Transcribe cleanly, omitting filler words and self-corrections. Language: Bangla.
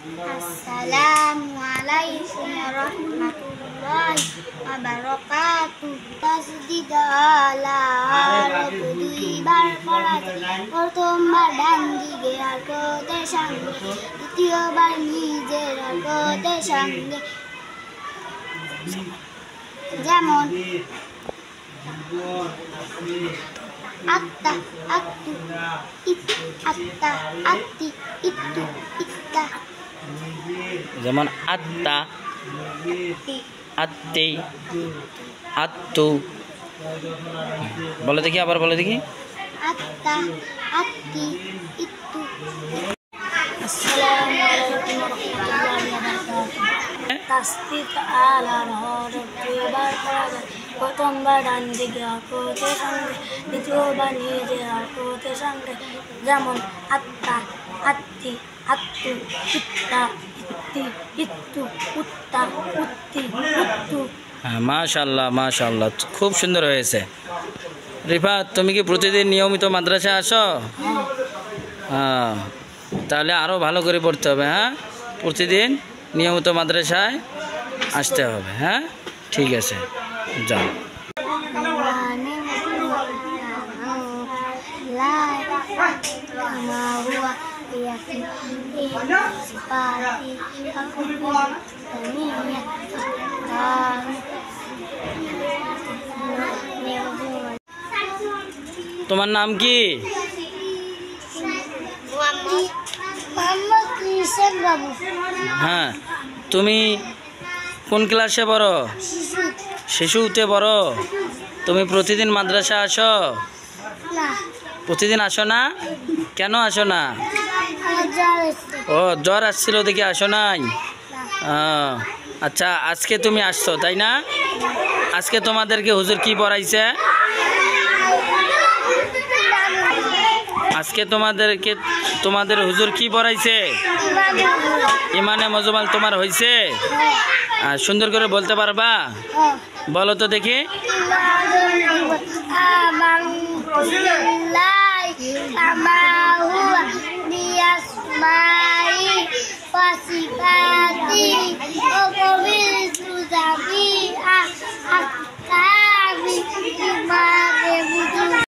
Assalamualaikum warahmatullahi wabarakatuh. Tasdid ala rabbi barkarat প্রথমবার ডান দিকে আর কোদের সঙ্গে দ্বিতীয়বার নিজের আর কোদের সঙ্গে যেমন আত্তা আত্তু আত্তা আত্তি ইত্তু ইত্তা যেমন আত্তা আত্তি আত্তু বলে দেখি আবার বলে দেখি আত্তা আত্তি ইত্তু আসসালামু আলাইকুম ওয়া রাহমাতুল্লাহি ওয়া বারাকাতুহু তাসদিদ আলা রাব্বি বারকাত প্রথমবার ডান দিকে আর কোদের সঙ্গে দ্বিতীয়বার নিজের আর কোদের সঙ্গে যেমন আত্তা আত্তি আত্তু ইত্তা ইত্তি ইত্তু উত্তা উত্তি উত্তু। হ্যাঁ, মাশাআল্লাহ মাশাআল্লাহ, খুব সুন্দর হয়েছে। রিফাত, তুমি কি প্রতিদিন নিয়মিত মাদ্রাসায় আসো? হ্যাঁ, তাহলে আরও ভালো করে পড়তে হবে। হ্যাঁ, প্রতিদিন নিয়মিত মাদ্রাসায় আসতে হবে। হ্যাঁ, ঠিক আছে, যাও। তোমার নাম কি? হ্যাঁ, তুমি কোন ক্লাসে পড়ো? শিশুতে পড়ো। তুমি প্রতিদিন মাদ্রাসা আসো? প্রতিদিন আসো না? কেন আসো না? ও, জ্বর আসছিল দেখে আসো নাই? আচ্ছা, আজকে তুমি আসছো তাই না? আজকে তোমাদেরকে হুজুর কি পড়াইছে? আজকে তোমাদের হুজুর কি পড়াইছে? ইমানে মজমাল তোমার হয়েছে? সুন্দর করে বলতে পারবা? বলো তো দেখি।